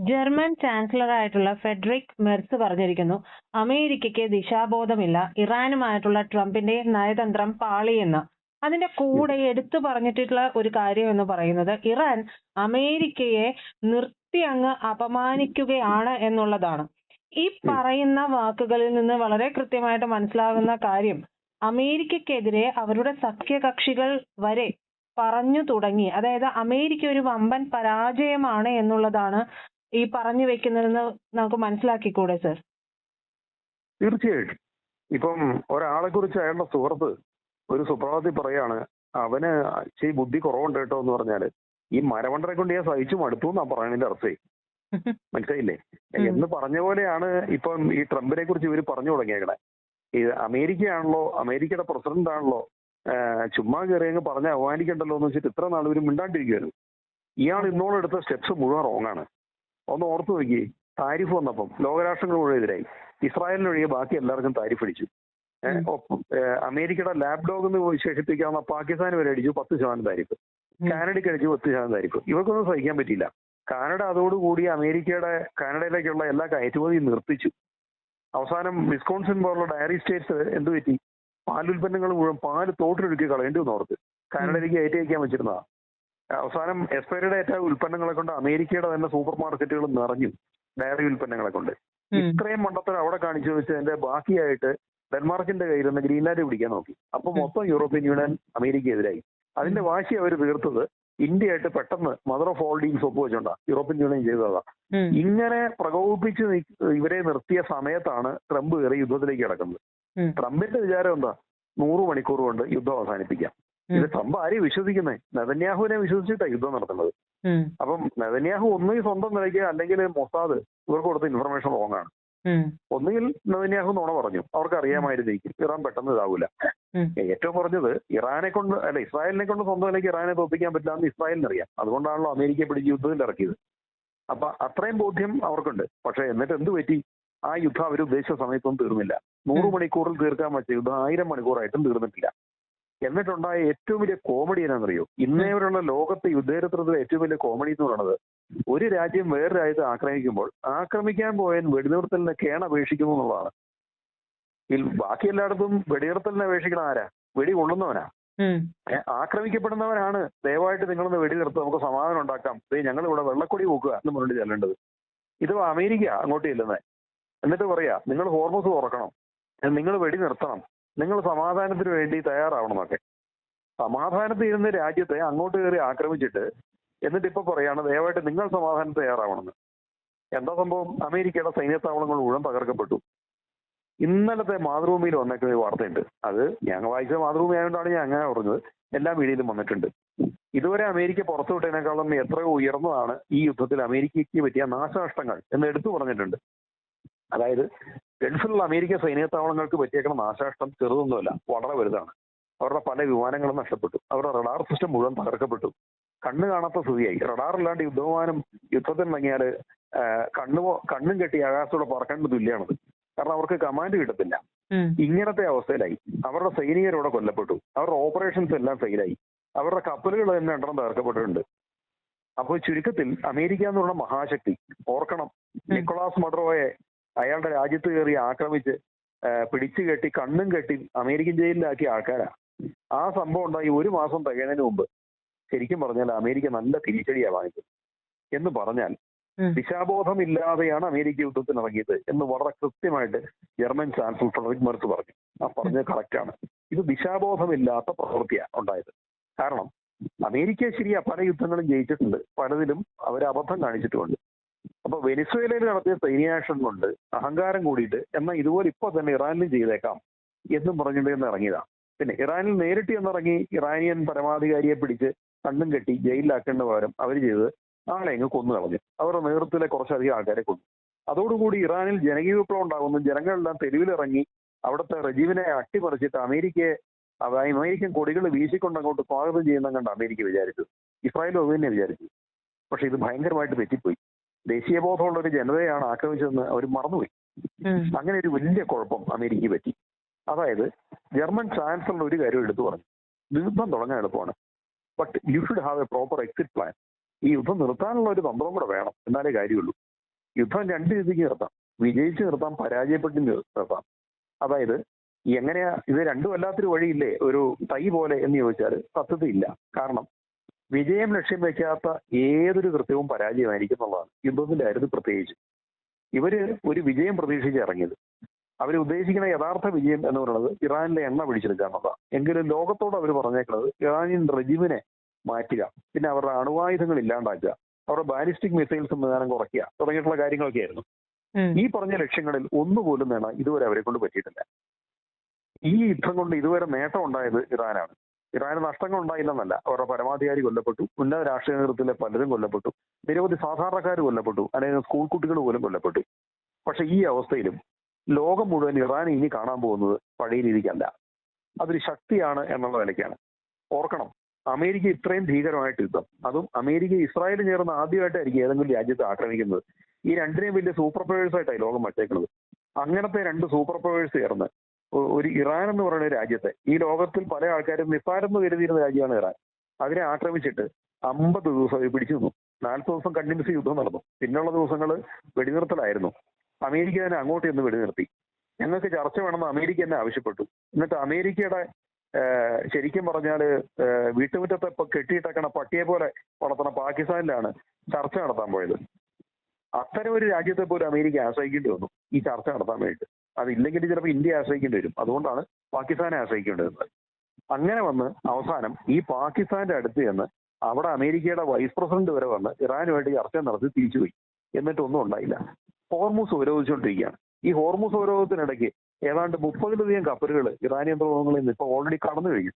German ചാൻസലറായിട്ടുള്ള Federico Merz പറഞ്ഞിരിക്കുന്നു, അമേരിക്കയ്ക്ക് ദിശാബോധമില്ല, ഇറാനുമായിട്ടുള്ള ട്രംപിന്റെ നയതന്ത്രം പാളിയെന്ന്. അതിന്റെ കൂടെ എടുത്തു പറഞ്ഞിട്ടുള്ള ഒരു കാര്യം എന്ന് പറയുന്നത് ഇറാൻ അമേരിക്കയെ നിർത്തി അങ്ങ് അപമാനിക്കുകയാണ് എന്നുള്ളതാണ്. ഈ പറയുന്ന വാക്കുകളിൽ നിന്ന് വളരെ കൃത്യമായിട്ട് മനസ്സിലാകുന്ന കാര്യം, അമേരിക്കക്കെതിരെ അവരുടെ സഖ്യകക്ഷികൾ വരെ പറഞ്ഞു തുടങ്ങി. അതായത് അമേരിക്ക ഒരു വമ്പൻ പരാജയമാണ് എന്നുള്ളതാണ് ഈ പറഞ്ഞു വെക്കുന്നതെന്ന് നമുക്ക് മനസ്സിലാക്കിക്കൂടെ സർ? തീർച്ചയായിട്ടും. ഇപ്പം ഒരാളെ കുറിച്ച് അയാളുടെ സുഹൃത്ത് ഒരു സുപ്രഭാതത്തിൽ പറയാണ്, അവന് ഇച്ചിരി ബുദ്ധി കുറവുണ്ട് കേട്ടോ എന്ന് പറഞ്ഞാല് ഈ മരവണ്ടരെ കൊണ്ട് ഞാൻ സഹിച്ചു മടുത്തു എന്നാ പറയുന്നതിന്റെ അർത്ഥേ. മനസ്സിലായില്ലേ? എന്ന് പറഞ്ഞ പോലെയാണ് ഇപ്പം ഈ ട്രംപിനെ കുറിച്ച് ഇവർ പറഞ്ഞു തുടങ്ങിയേക്കണേ. ഈ അമേരിക്കയാണല്ലോ, അമേരിക്കയുടെ പ്രസിഡന്റ് ആണല്ലോ, ചുമ്മാ കയറി അങ്ങ് പറഞ്ഞ് അവമാനിക്കണ്ടല്ലോ എന്ന് വെച്ചിട്ട് ഇത്ര നാൾ ഇവർ മിണ്ടാണ്ടിരിക്കുകയായിരുന്നു. ഇയാൾ ഇന്നോളം എടുത്ത സ്റ്റെപ്സ് മുഴുവൻ റോങ്ങാണ്. ഒന്ന് ഓർത്തു നോക്കി, താരിഫ് വന്നപ്പം ലോകരാഷ്ട്രങ്ങൾ മുഴുവൻ എതിരായി. ഇസ്രായേലിനൊഴികെ ബാക്കി എല്ലാവർക്കും താരിഫ് അടിച്ചു. ഒപ്പം അമേരിക്കയുടെ ലാബ് ഡോഗ് എന്ന് വിശേഷിപ്പിക്കാവുന്ന പാകിസ്ഥാൻ വരെ അടിച്ചു 10% താരിഫ്. കാനഡയ്ക്ക് അടിച്ചു 10% താരിഫ്. ഇവർക്കൊന്നും സഹിക്കാൻ പറ്റിയില്ല. കാനഡ അതോടുകൂടി കാനഡയിലേക്കുള്ള എല്ലാ കയറ്റുമതിയും നിർത്തിച്ചു. അവസാനം വിസ്കോൺസിൻ പോലുള്ള ഡയറി സ്റ്റേറ്റ്സ് എന്ത് പറ്റി? പാലുൽപ്പന്നങ്ങൾ മുഴുവൻ പാല് തോട്ടിലൊഴുക്കി കളയേണ്ടി വന്നു അവർക്ക്. കാനഡയിലേക്ക് കയറ്റി അയക്കാൻ വെച്ചിരുന്നതാ. അവസാനം എക്സ്പയറി ഡേറ്റ ഉൽപ്പന്നങ്ങളെ കൊണ്ട് അമേരിക്കയുടെ തന്നെ സൂപ്പർ മാർക്കറ്റുകൾ നിറഞ്ഞു ഡയറി ഉൽപ്പന്നങ്ങളെ കൊണ്ട്. ഇത്രയും മണ്ടത്തരം അവിടെ കാണിച്ചു വെച്ചതിന്റെ ബാക്കിയായിട്ട് ഡെൻമാർക്കിന്റെ കയ്യിൽ നിന്ന് ഗ്രീൻലാൻഡ് പിടിക്കാൻ നോക്കി. അപ്പൊ മൊത്തം യൂറോപ്യൻ യൂണിയൻ അമേരിക്കയെതിരായി. അതിന്റെ വാശി അവർ തീർത്തത് ഇന്ത്യയായിട്ട് പെട്ടെന്ന് മദർ ഓഫ് ഓൾ ഡീൽസ് ഒപ്പുവെച്ചോണ്ടാ യൂറോപ്യൻ യൂണിയൻ ചെയ്തതാ. ഇങ്ങനെ പ്രകോപിപ്പിച്ച് ഇവരെ നിർത്തിയ സമയത്താണ് ട്രംപ് കയറി യുദ്ധത്തിലേക്ക് കിടക്കുന്നത്. ട്രംപിന്റെ വിചാരം എന്താ? 100 മണിക്കൂർ കൊണ്ട് യുദ്ധം അവസാനിപ്പിക്കാം. ഇത് ട്രംപ് ആരെയും വിശ്വസിക്കുന്നേ? നെതന്യാഹുവിനെ വിശ്വസിച്ചിട്ടാണ് യുദ്ധം നടത്തുന്നത്. അപ്പം നെതന്യാഹു ഒന്നുകിൽ സ്വന്തം നിലയ്ക്ക് അല്ലെങ്കിൽ മൊസാദ് ഇവർക്ക് കൊടുത്ത ഇൻഫർമേഷൻ റോങ് ആണ്. ഒന്നുകിൽ നെതന്യാഹു നുണ പറഞ്ഞു, അവർക്ക് അറിയാമായിരുന്നിരിക്കും ഇറാൻ പെട്ടെന്ന് ഇതാവൂല. ഏറ്റവും പറഞ്ഞത് ഇസ്രായേലിനെ കൊണ്ട് സ്വന്തം നിലയ്ക്ക് ഇറാനെ തോൽപ്പിക്കാൻ പറ്റില്ല എന്ന് ഇസ്രായേലിന് അറിയാം. അതുകൊണ്ടാണല്ലോ അമേരിക്കയെ പിടിച്ച് യുദ്ധത്തിൽ ഇറക്കിയത്. അപ്പൊ അത്രയും ബോധ്യം അവർക്കുണ്ട്. പക്ഷെ എന്നിട്ട് എന്ത് പറ്റി? ആ യുദ്ധം അവർ ഉദ്ദേശിച്ച സമയത്തൊന്നും തീർന്നില്ല. 100 മണിക്കൂറിൽ തീർക്കാൻ വെച്ച യുദ്ധം 1000 മണിക്കൂറായിട്ടും തീർന്നിട്ടില്ല. എന്നിട്ടുണ്ടായ ഏറ്റവും വലിയ കോമഡി എന്നാണെന്നറിയോ? ഇന്നേ വരെയുള്ള ലോകത്തെ യുദ്ധചരിത്രത്തിലെ ഏറ്റവും വലിയ കോമഡി എന്ന് പറയുന്നത്, ഒരു രാജ്യം വേറെ രാജ്യത്തെ ആക്രമിക്കുമ്പോൾ ആക്രമിക്കാൻ പോയാൽ വെടിനിർത്തലിനെ കേണപേക്ഷിക്കുന്നു എന്നുള്ളതാണ്. ബാക്കി എല്ലായിടത്തും വെടിനിർത്തലിനെ അപേക്ഷിക്കണ ആരാ? വെടി കൊള്ളുന്നവനാ. ആക്രമിക്കപ്പെടുന്നവനാണ് ദയവായിട്ട് നിങ്ങളൊന്ന് വെടിനിർത്തുക, നമുക്ക് സമാധാനം ഉണ്ടാക്കാം, ഞങ്ങൾ ഇവിടെ വെള്ളക്കൊടി പോക്കുക എന്ന് പറഞ്ഞിട്ട് ചെല്ലേണ്ടത്. ഇത് അമേരിക്ക അങ്ങോട്ട് ചെല്ലുന്നത്. എന്നിട്ട് പറയാ, നിങ്ങൾ ഹോർമസ് തുറക്കണം, നിങ്ങൾ വെടി നിർത്തണം, നിങ്ങൾ സമാധാനത്തിന് വേണ്ടി തയ്യാറാവണമെന്നൊക്കെ. സമാധാനത്തിൽ ഇരുന്ന രാജ്യത്തെ അങ്ങോട്ട് കയറി ആക്രമിച്ചിട്ട് എന്നിട്ട് ഇപ്പൊ പറയാണ് ദയവായിട്ട് നിങ്ങൾ സമാധാനത്തിന് തയ്യാറാവണമെന്ന്. എന്താ സംഭവം? അമേരിക്കയുടെ സൈന്യത്താവളങ്ങൾ മുഴുവൻ തകർക്കപ്പെട്ടു. ഇന്നലത്തെ മാതൃഭൂമിയിൽ വന്നേക്കുന്ന ഒരു വാർത്തയുണ്ട്. അത് ഞങ്ങൾ വായിച്ച മാതൃഭൂമി ആയതുകൊണ്ടാണ് ഞാൻ അങ്ങനെ പറഞ്ഞത്. എല്ലാ മീഡിയയിലും വന്നിട്ടുണ്ട്. ഇതുവരെ അമേരിക്ക പുറത്തുവിട്ടതിനേക്കാളും എത്രയോ ഉയർന്നതാണ് ഈ യുദ്ധത്തിൽ അമേരിക്കയ്ക്ക് പറ്റിയ നാശനഷ്ടങ്ങൾ എന്ന് എടുത്തു പറഞ്ഞിട്ടുണ്ട്. അതായത് ഗൾഫിലുള്ള അമേരിക്ക സൈന്യത്താവളങ്ങൾക്ക് പറ്റിയേക്കുന്ന നാശനഷ്ടം ചെറുതൊന്നുമല്ല, വളരെ വലുതാണ്. അവരുടെ പല വിമാനങ്ങളും നഷ്ടപ്പെട്ടു. അവരുടെ റഡാർ സിസ്റ്റം മുഴുവൻ തകർക്കപ്പെട്ടു. കണ്ണ് കാണാത്ത സ്ഥിതിയായി. റഡാറില്ലാണ്ട് യുദ്ധത്തിനിറങ്ങിയാൽ കണ്ണും കെട്ടി ആകാശത്തോടെ പറക്കേണ്ട തുല്യമാണത്. കാരണം അവർക്ക് കമാൻഡ് കിട്ടത്തില്ല. ഇങ്ങനത്തെ അവസ്ഥയിലായി. അവരുടെ സൈനികരോടെ കൊല്ലപ്പെട്ടു. അവരുടെ ഓപ്പറേഷൻസ് എല്ലാം ഫെയിലായി. അവരുടെ കപ്പലുകൾ തന്നെ എണ്ണം തകർക്കപ്പെട്ടിട്ടുണ്ട്. അപ്പോൾ ചുരുക്കത്തിൽ അമേരിക്ക എന്ന് പറഞ്ഞ മഹാശക്തി ഓർക്കണം, നിക്കോളാസ് മഡ്രോയെ അയാളുടെ രാജ്യത്ത് കയറി ആക്രമിച്ച് പിടിച്ചു കെട്ടി കണ്ണും കെട്ടി അമേരിക്കൻ ജയിലിലാക്കിയ ആൾക്കാരാ. ആ സംഭവം ഉണ്ടായി 1 മാസം തികയുന്നതിന് മുമ്പ് ശരിക്കും പറഞ്ഞാൽ അമേരിക്ക നല്ല തിരിച്ചടിയാണ് വാങ്ങിച്ചത്. എന്ന് പറഞ്ഞാൽ ദിശാബോധമില്ലാതെയാണ് അമേരിക്ക യുദ്ധത്തിന് ഇറങ്ങിയത് എന്ന് വളരെ കൃത്യമായിട്ട് ജർമ്മൻ ചാൻസലർ ഫെഡറിക് മെർസ് പറഞ്ഞു. ആ പറഞ്ഞത് കറക്റ്റാണ്. ഇത് ദിശാബോധമില്ലാത്ത പ്രവൃത്തിയാണ് ഉണ്ടായത്. കാരണം അമേരിക്ക ശരിയാ പല യുദ്ധങ്ങളും ജയിച്ചിട്ടുണ്ട്, പലതിലും അവർ അബദ്ധം കാണിച്ചിട്ടുമുണ്ട്. അപ്പൊ വെനിസ്വേലയിൽ നടത്തിയ സൈന്യാക്ഷൻ കൊണ്ട് അഹങ്കാരം കൂടിയിട്ട് എന്നാൽ ഇതുപോലെ ഇപ്പൊ തന്നെ ഇറാനിലും ചെയ്തേക്കാം എന്നും പറഞ്ഞിട്ട് ഇറങ്ങിയതാണ്. പിന്നെ ഇറാനിൽ നേരിട്ട് എന്നിറങ്ങി ഇറാനിയൻ പരമാധികാരിയെ പിടിച്ച് കണ്ണും കെട്ടി ജയിലിലാക്കേണ്ട പകരം അവർ ചെയ്തത് ആളെ അങ്ങ് കൊന്നു കളഞ്ഞു. അവരുടെ നേതൃത്വത്തിലെ കുറച്ചധികം ആൾക്കാരെ കൊന്നു. അതോടുകൂടി ഇറാനിൽ ജനകീയ വിപ്ലവം ഉണ്ടാകുന്നു. ജനങ്ങളെല്ലാം തെരുവിലിറങ്ങി അവിടുത്തെ റജീവിനെ അട്ടിമറിച്ചിട്ട് അമേരിക്കൻ കൊടികൾ വീശിക്കൊണ്ട് അങ്ങോട്ട് സ്വാഗതം ചെയ്യുന്ന കണ്ട് അമേരിക്ക വിചാരിച്ചു. ഇസ്രായേലും അത് തന്നെ വിചാരിച്ചു. പക്ഷെ ഇത് ഭയങ്കരമായിട്ട് തെറ്റിപ്പോയി. ദേശീയബോധമുള്ള ഒരു ജനതയാണ് ആക്രമിച്ചതെന്ന് അവർ മറന്നുപോയി. അങ്ങനെ ഒരു വലിയ കുഴപ്പം അമേരിക്കയ്ക്ക് പറ്റി. അതായത് ജർമ്മൻ ചാൻസലർ ഒരു കാര്യം എടുത്തു പറഞ്ഞു, യുദ്ധം തുടങ്ങാൻ എളുപ്പമാണ്, but you should have A proper exit plan. ഈ യുദ്ധം നിർത്താനുള്ള ഒരു തന്ത്രം കൂടെ വേണം, എന്നാലേ കാര്യമുള്ളൂ. യുദ്ധം രണ്ട് രീതിക്ക് നിർത്താം. വിജയിച്ച് നിർത്താം, പരാജയപ്പെട്ട് നിർത്താം. അതായത് എങ്ങനെയാ ഇത് രണ്ടും അല്ലാത്തൊരു വഴിയില്ലേ ഒരു തൈ പോലെ എന്ന് ചോദിച്ചാൽ സത്യത്തിൽ ഇല്ല. കാരണം വിജയം ലക്ഷ്യം വെക്കാത്ത ഏതൊരു കൃത്യവും പരാജയമായിരിക്കും എന്നുള്ളതാണ് യുദ്ധത്തിന്റെ കാര്യത്തിൽ പ്രത്യേകിച്ച്. ഇവര് ഒരു വിജയം പ്രതീക്ഷിച്ച് ഇറങ്ങിയത്. അവർ ഉദ്ദേശിക്കുന്ന യഥാർത്ഥ വിജയം എന്ന് പറയുന്നത് ഇറാനിലെ എണ്ണ പിടിച്ചെടുക്കുക എന്നുള്ളതാണ്. എങ്കിലും ലോകത്തോട് അവർ പറഞ്ഞേക്കുന്നത് ഇറാനിയൻ റെജിമിനെ മാറ്റുക, പിന്നെ അവരുടെ അണുവായുധങ്ങൾ ഇല്ലാണ്ടാക്കുക, അവരുടെ ബാലിസ്റ്റിക് മിസൈൽ സംവിധാനം കുറയ്ക്കുക തുടങ്ങിയിട്ടുള്ള കാര്യങ്ങളൊക്കെ ആയിരുന്നു. ഈ പറഞ്ഞ ലക്ഷ്യങ്ങളിൽ ഒന്നുപോലും നേടാൻ ഇതുവരെ അവരെ കൊണ്ട് പറ്റിയിട്ടില്ല. ഈ യുദ്ധം കൊണ്ട് ഇതുവരെ നേട്ടം ഉണ്ടായത് ഇറാനാണ്. ഇറാന് നഷ്ടങ്ങൾ ഉണ്ടായില്ലെന്നല്ല, അവരുടെ പരമാധികാരി കൊല്ലപ്പെട്ടു, ഉന്നത രാഷ്ട്രീയ നേതൃത്വത്തിലെ പലരും കൊല്ലപ്പെട്ടു, നിരവധി സാധാരണക്കാർ കൊല്ലപ്പെട്ടു, അല്ലെങ്കിൽ സ്കൂൾ കുട്ടികൾ പോലും കൊല്ലപ്പെട്ടു. പക്ഷെ ഈ അവസ്ഥയിലും ലോകം മുഴുവൻ ഇറാൻ ഇനി കാണാൻ പോകുന്നത് പഴയ രീതിക്കല്ല, അതൊരു ശക്തിയാണ് എന്നുള്ള നിലയ്ക്കാണ്. ഓർക്കണം, അമേരിക്ക ഇത്രയും ഭീകരമായിട്ട് യുദ്ധം, അതും അമേരിക്ക ഇസ്രായേലും ചേർന്ന് ആദ്യമായിട്ടായിരിക്കും ഏതെങ്കിലും രാജ്യത്തെ ആക്രമിക്കുന്നത്. ഈ രണ്ടിനെയും വലിയ സൂപ്പർ പവേഴ്സ് ആയിട്ടായി ലോകം വച്ചേക്കുന്നത്. അങ്ങനത്തെ രണ്ട് സൂപ്പർ പവേഴ്സ് ചേർന്ന് ഒരു ഇറാൻ എന്ന് പറയുന്ന രാജ്യത്തെ, ഈ ലോകത്തിൽ പല ആൾക്കാരും നിസ്സാരെന്ന് കരുതിയിരുന്ന രാജ്യമാണ് ഇറാൻ, അതിനെ ആക്രമിച്ചിട്ട് 50 ദിവസം പിടിച്ചു നിന്നു. 40 ദിവസം കണ്ടിന്യൂസ് യുദ്ധം നടന്നു. പിന്നെയുള്ള ദിവസങ്ങൾ വെടിനിർത്തലായിരുന്നു. അമേരിക്ക തന്നെ അങ്ങോട്ട് ചെന്ന് വെടിനിർത്തി. ഞങ്ങൾക്ക് ചർച്ച വേണമെന്ന് അമേരിക്ക തന്നെ ആവശ്യപ്പെട്ടു. എന്നിട്ട് അമേരിക്കയുടെ ശരിക്കും പറഞ്ഞാൽ വീട്ടുമുറ്റത്തെ കെട്ടിയിട്ടേക്കണ പട്ടിയെ പോലെ വളർത്തുന്ന പാകിസ്ഥാനിലാണ് ചർച്ച നടത്താൻ പോയത്. അത്തരം ഒരു രാജ്യത്തെ പോലും അമേരിക്ക ആശ്രയിക്കേണ്ടി വന്നു ഈ ചർച്ച നടത്താൻ വേണ്ടിയിട്ട്. അതില്ലെങ്കിൽ ചിലപ്പോൾ ഇന്ത്യ ആശ്രയിക്കേണ്ടി വരും. അതുകൊണ്ടാണ് പാകിസ്ഥാനെ ആശ്രയിക്കേണ്ടി വരുന്നത്. അങ്ങനെ വന്ന് അവസാനം ഈ പാകിസ്ഥാന്റെ അടുത്ത് ചെന്ന് അവിടെ അമേരിക്കയുടെ വൈസ് പ്രസിഡന്റ് വരെ വന്ന് ഇറാനുമായിട്ട് ചർച്ച നടത്തി തിരിച്ചുപോയി. എന്നിട്ടൊന്നും ഉണ്ടായില്ല. ഹോർമുസ് ഉപരോധിച്ചുകൊണ്ടിരിക്കുകയാണ്. ഈ ഹോർമുസ് ഉപരോധത്തിനിടയ്ക്ക് ഏതാണ്ട് 30-ലധികം കപ്പലുകൾ ഇറാനിയൻ തുറമുഖങ്ങളിൽ നിന്ന് ഇപ്പോൾ ഓൾറെഡി കടന്നു കഴിഞ്ഞു.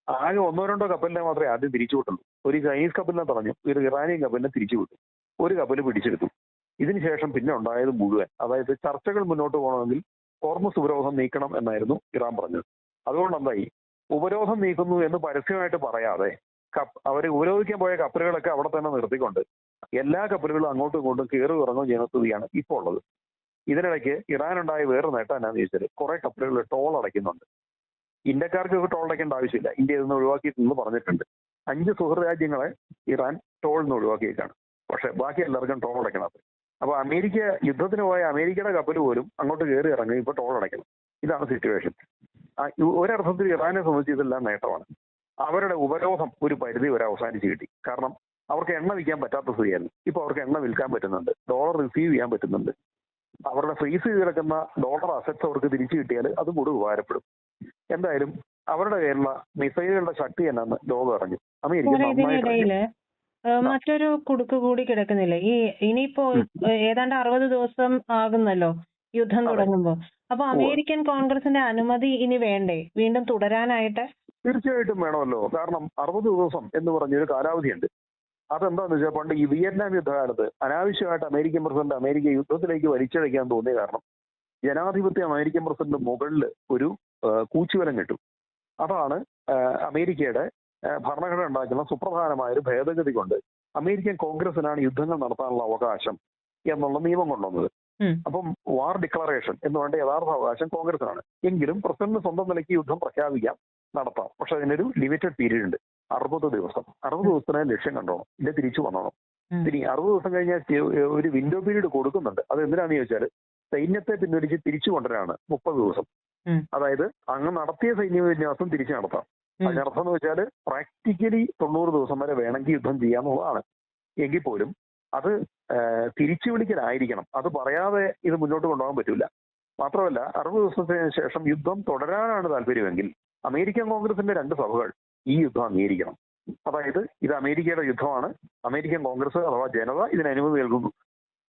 ആകെ 1-2 കപ്പലിനെ മാത്രമേ ആദ്യം തിരിച്ചുവിട്ടുള്ളൂ. ഒരു ചൈനീസ് കപ്പലിനെ തടഞ്ഞു, ഒരു ഇറാനിയൻ കപ്പലിനെ തിരിച്ചുവിട്ടു, ഒരു കപ്പൽ പിടിച്ചെടുത്തു. ഇതിനുശേഷം പിന്നെ ഉണ്ടായത് മുഴുവൻ, അതായത് ചർച്ചകൾ മുന്നോട്ട് പോകണമെങ്കിൽ ഹോർമുസ് ഉപരോധം നീക്കണം എന്നായിരുന്നു ഇറാൻ പറഞ്ഞത്. അതുകൊണ്ട് എന്തായി, ഉപരോധം നീക്കുന്നു എന്ന് പരസ്യമായിട്ട് പറയാതെ അവർ ഉപരോധിക്കാൻ പോയ കപ്പലുകളൊക്കെ അവിടെ തന്നെ നിർത്തിക്കൊണ്ട് എല്ലാ കപ്പലുകളും അങ്ങോട്ടും ഇങ്ങോട്ടും കയറി ഇറങ്ങുകയും ചെയ്യുന്ന സ്ഥിതിയാണ് ഇപ്പോൾ ഉള്ളത്. ഇതിനിടയ്ക്ക് ഇറാൻ ഉണ്ടായ വേറെ നേട്ടം എന്നാന്ന് ചോദിച്ചാൽ കുറെ കപ്പലുകൾ ടോൾ അടയ്ക്കുന്നുണ്ട്. ഇന്ത്യക്കാർക്ക് ടോൾ അടയ്ക്കേണ്ട ആവശ്യമില്ല, ഇന്ത്യ ഇതൊന്ന് ഒഴിവാക്കിയിട്ടെന്ന് പറഞ്ഞിട്ടുണ്ട്. 5 സുഹൃത് രാജ്യങ്ങളെ ഇറാൻ ടോളിൽ നിന്ന് ഒഴിവാക്കിയേക്കാണ്. പക്ഷെ ബാക്കി എല്ലാവർക്കും ടോൾ അടയ്ക്കണം. അപ്പൊ അമേരിക്ക യുദ്ധത്തിന് പോയ അമേരിക്കയുടെ കപ്പൽ പോലും അങ്ങോട്ട് കയറി ഇറങ്ങി ഇപ്പൊ ടോൾ അടയ്ക്കണം. ഇതാണ് സിറ്റുവേഷൻ. ഒരർത്ഥത്തിൽ ഇറാനെ സംബന്ധിച്ച് ഇതെല്ലാം നേട്ടമാണ്. അവരുടെ ഉപരോധം ഒരു പരിധി വരെ അവസാനിച്ച് കിട്ടി. കാരണം അവർക്ക് എണ്ണ വിൽക്കാൻ പറ്റാത്ത സ്ഥിതിയായിരുന്നു. ഇപ്പൊ അവർക്ക് എണ്ണ വിൽക്കാൻ പറ്റുന്നുണ്ട്, ഡോളർ റിസീവ് ചെയ്യാൻ പറ്റുന്നുണ്ട്. അവരുടെ ഫ്രീസ് ചെയ്ത് കിടക്കുന്ന ഡോളർ അസറ്റ്സ് അവർക്ക് തിരിച്ചു കിട്ടിയാൽ അതും കൂടി ഉപകാരപ്പെടും. എന്തായാലും അവരുടെ കയ്യിലുള്ള മിസൈലുകളുടെ ശക്തി എന്നാന്ന് ലോകം അറിഞ്ഞു. അമേരിക്ക ഇതിനിടയില് മറ്റൊരു കുടുക്ക് കൂടി കിടക്കുന്നില്ലേ? ഇനിയിപ്പോ ഏതാണ്ട് 60 ദിവസം ആകുന്നല്ലോ യുദ്ധം തുടങ്ങുമ്പോ. അപ്പൊ അമേരിക്കൻ കോൺഗ്രസിന്റെ അനുമതി ഇനി വേണ്ടേ വീണ്ടും തുടരാനായിട്ട്? തീർച്ചയായിട്ടും വേണമല്ലോ. കാരണം 60 ദിവസം എന്ന് പറഞ്ഞൊരു കാലാവധിയുണ്ട്. അതെന്താന്ന് വെച്ചാൽ പണ്ട് ഈ വിയറ്റ്നാം യുദ്ധകാലത്ത് അനാവശ്യമായിട്ട് അമേരിക്കൻ പ്രസിഡന്റ് അമേരിക്ക യുദ്ധത്തിലേക്ക് വലിച്ചഴയ്ക്കാൻ തോന്നിയ കാരണം ജനാധിപത്യം അമേരിക്കൻ പ്രസിഡന്റ് മുകളിൽ ഒരു കൂച്ചുവലം കിട്ടും. അതാണ് അമേരിക്കയുടെ ഭരണഘടന ഉണ്ടാക്കുന്ന സുപ്രധാനമായ ഒരു ഭേദഗതി കൊണ്ട് അമേരിക്കൻ കോൺഗ്രസിനാണ് യുദ്ധങ്ങൾ നടത്താനുള്ള അവകാശം എന്നുള്ള നിയമം കൊണ്ടുവന്നത്. അപ്പം വാർ ഡിക്ലറേഷൻ എന്ന് വേണ്ട യഥാർത്ഥ അവകാശം കോൺഗ്രസിനാണ്. എങ്കിലും പ്രസിഡന്റ് സ്വന്തം നിലയ്ക്ക് യുദ്ധം പ്രഖ്യാപിക്കാം, നടത്താം. പക്ഷെ അതിനൊരു ലിമിറ്റഡ് പീരീഡ് ഉണ്ട്, 60 ദിവസം. 60 ദിവസത്തിന് ലക്ഷ്യം കണ്ടോണം, ഇല്ല തിരിച്ചു വന്നോണം. ഇനി 60 ദിവസം കഴിഞ്ഞാൽ ഒരു വിൻഡോ പീരീഡ് കൊടുക്കുന്നുണ്ട്. അത് എന്തിനാന്ന് ചോദിച്ചാൽ സൈന്യത്തെ പിൻവലിച്ച് തിരിച്ചു കൊണ്ടുവരാനാണ് 30 ദിവസം. അതായത് അങ്ങ് നടത്തിയ സൈന്യ വിന്യാസം തിരിച്ചു നടത്താം. അതിനർത്ഥം എന്ന് വെച്ചാൽ പ്രാക്ടിക്കലി 90 ദിവസം വരെ വേണമെങ്കിൽ യുദ്ധം ചെയ്യാന്നുള്ളതാണ്. എങ്കിൽ പോലും അത് തിരിച്ചു വിളിക്കലായിരിക്കണം. അത് പറയാതെ ഇത് മുന്നോട്ട് കൊണ്ടുപോകാൻ പറ്റില്ല. മാത്രമല്ല 60 ദിവസത്തിന് ശേഷം യുദ്ധം തുടരാനാണ് താല്പര്യമെങ്കിൽ അമേരിക്കൻ കോൺഗ്രസിന്റെ 2 സഭകൾ ഈ യുദ്ധം അംഗീകരിക്കണം. അതായത് ഇത് അമേരിക്കയുടെ യുദ്ധമാണ്, അമേരിക്കൻ കോൺഗ്രസ് അഥവാ ജനത ഇതിന് അനുമതി നൽകുന്നു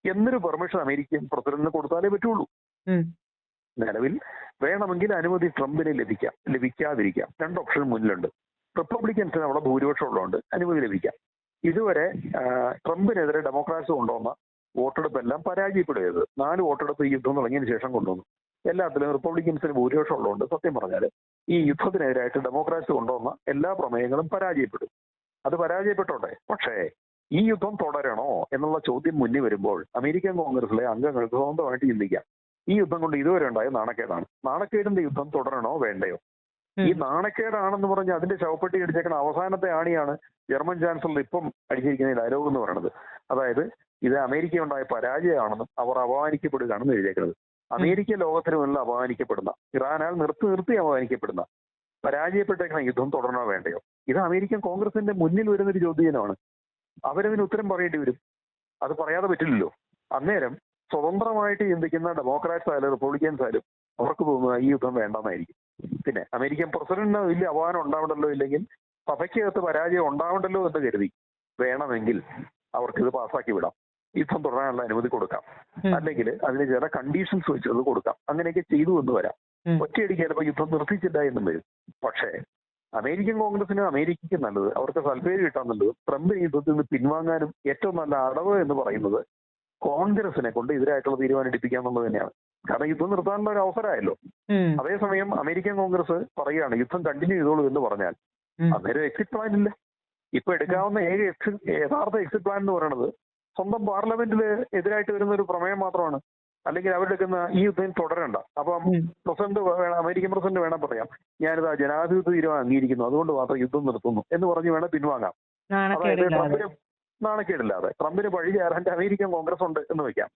എന്നൊരു പെർമിഷൻ അമേരിക്കൻ പ്രസിഡന്റിന് കൊടുത്താലേ പറ്റുള്ളൂ. നിലവിൽ വേണമെങ്കിൽ അനുമതി ട്രംപിന് ലഭിക്കാതിരിക്കാം. 2 ഓപ്ഷൻ മുന്നിലുണ്ട്. റിപ്പബ്ലിക്കൻസിന് അവിടെ ഭൂരിപക്ഷം ഉള്ളതുകൊണ്ട് അനുമതി ലഭിക്കാം. ഇതുവരെ ട്രംപിനെതിരെ ഡെമോക്രാറ്റ്സ് കൊണ്ടുവന്ന വോട്ടെടുപ്പെല്ലാം പരാജയപ്പെടുകയത്. 4 വോട്ടെടുപ്പ് ഈ യുദ്ധം തുടങ്ങിയതിനു ശേഷം കൊണ്ടുവന്നു. എല്ലാത്തിലും റിപ്പബ്ലിക്കൻസിന് ഭൂരിപക്ഷം ഉള്ളതുകൊണ്ട് സത്യം പറഞ്ഞാൽ ഈ യുദ്ധത്തിനെതിരായിട്ട് ഡെമോക്രാറ്റ്സ് കൊണ്ടുവന്ന എല്ലാ പ്രമേയങ്ങളും പരാജയപ്പെടും. അത് പരാജയപ്പെട്ടോട്ടെ. പക്ഷേ ഈ യുദ്ധം തുടരണോ എന്നുള്ള ചോദ്യം മുന്നിൽ വരുമ്പോൾ അമേരിക്കൻ കോൺഗ്രസിലെ അംഗങ്ങൾക്ക് സ്വന്തമായിട്ട് ചിന്തിക്കാം. ഈ യുദ്ധം കൊണ്ട് ഇതുവരെ ഉണ്ടായ നാണക്കേടാണ്. നാണക്കേടിന്റെ യുദ്ധം തുടരണോ വേണ്ടയോ? ഈ നാണക്കേടാണെന്ന് പറഞ്ഞ് അതിന്റെ ശവപ്പെട്ടി അടിച്ചേക്കുന്ന അവസാനത്തെ ആണിയാണ് ജർമ്മൻ ചാൻസലർ ഇപ്പം അടിച്ചിരിക്കുന്ന ഈ ഡയലോഗ് എന്ന് പറയുന്നത്. അതായത് ഇത് അമേരിക്ക ഉണ്ടായ പരാജയമാണെന്നും അവർ അപമാനിക്കപ്പെടുകയാണെന്ന് എഴുതിയേക്കുന്നത്. അമേരിക്ക ലോകത്തിന് മുന്നിൽ അപമാനിക്കപ്പെടുന്ന, ഇറാനാൽ നിർത്തി അപമാനിക്കപ്പെടുന്ന, പരാജയപ്പെട്ടേക്കുന്ന യുദ്ധം തുടരണോ വേണ്ടയോ? ഇത് അമേരിക്കൻ കോൺഗ്രസിന്റെ മുന്നിൽ വരുന്നൊരു ചോദ്യമാണ്. അവരതിന് ഉത്തരം പറയേണ്ടി വരും. അത് പറയാതെ പറ്റില്ലല്ലോ. അന്നേരം സ്വതന്ത്രമായിട്ട് ചിന്തിക്കുന്ന ഡെമോക്രാറ്റ്സ് ആയാലും റിപ്പബ്ലിക്കൻസ് ആയാലും അവർക്ക് തോന്നുക ഈ യുദ്ധം വേണ്ടെന്നായിരിക്കും. പിന്നെ അമേരിക്കൻ പ്രസിഡന്റിന് വലിയ അപമാനം ഉണ്ടാവണ്ടല്ലോ, ഇല്ലെങ്കിൽ സഭയ്ക്കകത്ത് പരാജയം ഉണ്ടാവണ്ടല്ലോ എന്ന് കരുതി വേണമെങ്കിൽ അവർക്ക് ഇത് പാസ്സാക്കി വിടാം, യുദ്ധം തുടരാനുള്ള അനുമതി കൊടുക്കാം, അല്ലെങ്കിൽ അതിന് ചില കണ്ടീഷൻസ് വെച്ച് അത് കൊടുക്കാം. അങ്ങനെയൊക്കെ ചെയ്തു എന്ന് വരാം. ഒറ്റയടിക്ക് ചിലപ്പോൾ യുദ്ധം നിർത്തിച്ചില്ല എന്നും വരും. പക്ഷേ അമേരിക്കൻ കോൺഗ്രസിന് അമേരിക്കയ്ക്ക് നല്ലത്, അവർക്ക് സൽപ്പേര് കിട്ടാൻ നല്ലത്, ട്രംപിന് യുദ്ധത്തിൽ നിന്ന് പിൻവാങ്ങാനും ഏറ്റവും നല്ല അടവ് എന്ന് പറയുന്നത് കോൺഗ്രസിനെ കൊണ്ട് എതിരായിട്ടുള്ള തീരുമാനം എടുപ്പിക്കുക എന്നുള്ളത് തന്നെയാണ്. കാരണം യുദ്ധം നിർത്താനുള്ള ഒരു അവസരമായല്ലോ. അതേസമയം അമേരിക്കൻ കോൺഗ്രസ് പറയുകയാണ് യുദ്ധം കണ്ടിന്യൂ ചെയ്തോളൂ എന്ന് പറഞ്ഞാൽ അന്നേരം എക്സിറ്റ് പ്ലാൻ ഇല്ല. ഇപ്പൊ എടുക്കാവുന്ന യഥാർത്ഥ എക്സിറ്റ് പ്ലാൻ എന്ന് പറയുന്നത് സ്വന്തം പാർലമെന്റിൽ എതിരായിട്ട് വരുന്ന ഒരു പ്രമേയം മാത്രമാണ്. അല്ലെങ്കിൽ അവരെടുക്കുന്ന ഈ യുദ്ധം തുടരണ്ട. അപ്പം അമേരിക്കൻ പ്രസിഡന്റ് വേണം പറയാം, ഞാനിത് ജനാധിപത്യ തീരുമാനം അംഗീകരിക്കുന്നു, അതുകൊണ്ട് മാത്രം യുദ്ധം നിർത്തുന്നു എന്ന് പറഞ്ഞ് വേണം പിൻവാങ്ങാം. അതായത് ട്രംപിന് നാണക്കേടില്ലാതെ ട്രംപിന് പഴി ചേരാൻ അമേരിക്കൻ കോൺഗ്രസ് ഉണ്ട് എന്ന് വെക്കാം.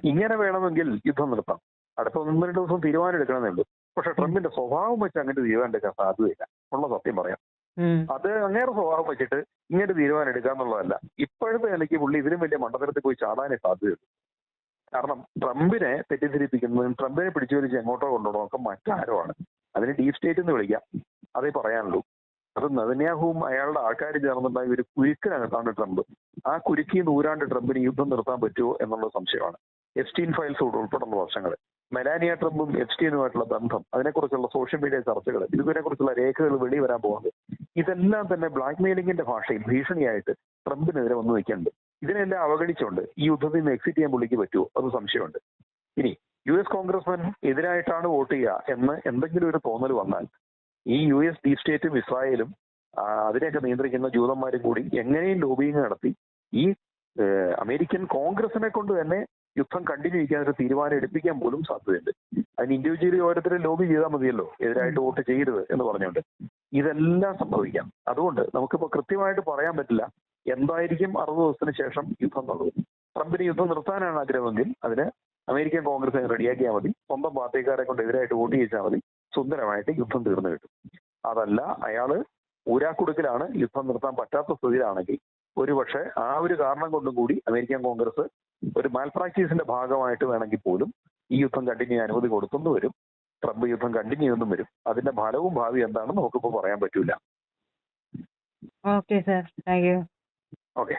ഇങ്ങനെ വേണമെങ്കിൽ യുദ്ധം നിർത്താം. അടുത്ത 1-2 ദിവസം തീരുമാനം എടുക്കണമെന്നേ ഉള്ളൂ. പക്ഷെ ട്രംപിന്റെ സ്വഭാവം വെച്ച് അങ്ങനെ തീരുമാനം എടുക്കാൻ സാധ്യതയില്ല, ഉള്ള സത്യം പറയാം. അത് അങ്ങേറെ സ്വഭാവം വെച്ചിട്ട് ഇങ്ങനെ തീരുമാനം എടുക്കാന്നുള്ളതല്ല. ഇപ്പോഴത്തെ നിലയ്ക്ക് പുള്ളി ഇതിലും വലിയ മണ്ഡലത്തിൽ പോയി ചാടാനേ സാധ്യതയുള്ളൂ. കാരണം ട്രംപിനെ തെറ്റിദ്ധരിപ്പിക്കുന്നതും ട്രംപിനെ പിടിച്ചുവലിച്ച് എങ്ങോട്ടോ കൊണ്ടുപോകണം ഒക്കെ മറ്റാരോ ആണ്. അതിന് ഡീപ് സ്റ്റേറ്റ് എന്ന് വിളിക്കാം, അതേ പറയാനുള്ളൂ. അത് നെതന്യാഹുവും അയാളുടെ ആൾക്കാരും ചേർന്നുണ്ടായ ഒരു കുരുക്കിനകത്താണ് ട്രംപ്. ആ കുരുക്കിൽ നിന്ന് ഊരാണ്ട് ട്രംപിന് യുദ്ധം നിർത്താൻ പറ്റുമോ എന്നുള്ള സംശയമാണ്. എപ്സ്റ്റീൻ ഫയൽസ് ഉൾപ്പെടെയുള്ള വർഷങ്ങൾ, മെലാനിയ ട്രംപും എപ്സ്റ്റീനുമായിട്ടുള്ള ബന്ധം, അതിനെക്കുറിച്ചുള്ള സോഷ്യൽ മീഡിയ ചർച്ചകൾ, ഇതിനെക്കുറിച്ചുള്ള രേഖകൾ വെളി വരാൻ പോകുന്നത്, ഇതെല്ലാം തന്നെ ബ്ലാക്ക് മെയിലിംഗിന്റെ ഭാഷയിൽ ഭീഷണിയായിട്ട് ട്രംപിനെതിരെ വന്നു നിൽക്കുന്നുണ്ട്. ഇതിനെല്ലാം അവഗണിച്ചുകൊണ്ട് ഈ യുദ്ധത്തിൽ നിന്ന് എക്സിറ്റ് ചെയ്യാൻ പുള്ളിക്ക് പറ്റുമോ അത് സംശയമുണ്ട്. ഇനി US കോൺഗ്രസ്മാൻ എതിരായിട്ടാണ് വോട്ട് ചെയ്യുക എന്ന് എന്തെങ്കിലും ഒരു തോന്നൽ വന്നാൽ ഈ US ഡീപ് സ്റ്റേറ്റും ഇസ്രായേലും അതിനെയൊക്കെ നിയന്ത്രിക്കുന്ന ജൂതന്മാരും കൂടി എങ്ങനെയും ലോബിയിങ് നടത്തി ഈ അമേരിക്കൻ കോൺഗ്രസിനെ കൊണ്ട് തന്നെ യുദ്ധം കണ്ടിന്യൂ ചെയ്യാൻ ഒരു തീരുമാനം എടുപ്പിക്കാൻ പോലും സാധ്യതയുണ്ട്. അതിന് ഇൻഡിവിജ്വലി ഓരോരുത്തരും ലോബി ചെയ്താൽ മതിയല്ലോ, എതിരായിട്ട് വോട്ട് ചെയ്യരുത് എന്ന് പറഞ്ഞുകൊണ്ട്. ഇതെല്ലാം സംഭവിക്കാം. അതുകൊണ്ട് നമുക്കിപ്പോൾ കൃത്യമായിട്ട് പറയാൻ പറ്റില്ല എന്തായിരിക്കും 60 ദിവസത്തിന് ശേഷം യുദ്ധം എന്നുള്ളത്. ട്രംപിന് യുദ്ധം നിർത്താനാണ് ആഗ്രഹമെങ്കിൽ അതിന് അമേരിക്കൻ കോൺഗ്രസ് റെഡിയാക്കിയാൽ മതി, സ്വന്തം പാർട്ടിക്കാരെ കൊണ്ട് എതിരായിട്ട് വോട്ട് ചെയ്യിച്ചാൽ മതി, സുന്ദരമായിട്ട് യുദ്ധം തീർന്നു കിട്ടും. അതല്ല അയാള് ഊരാക്കുടുക്കിലാണ്, യുദ്ധം നിർത്താൻ പറ്റാത്ത സ്ഥിതിയിലാണെങ്കിൽ ഒരുപക്ഷെ ആ ഒരു കാരണം കൊണ്ടും കൂടി അമേരിക്കൻ കോൺഗ്രസ് ഒരു മാൽ പ്രാക്ടീസിന്റെ ഭാഗമായിട്ട് വേണമെങ്കിൽ പോലും ഈ യുദ്ധം കണ്ടിന്യൂ അനുമതി കൊടുത്തെന്ന് വരും. ട്രംപ് യുദ്ധം കണ്ടിന്യൂ എന്നും വരും. അതിന്റെ ഫലവും ഭാവി എന്താണെന്ന് നമുക്കിപ്പോൾ പറയാൻ പറ്റൂല. Okay sir, thank you. Okay.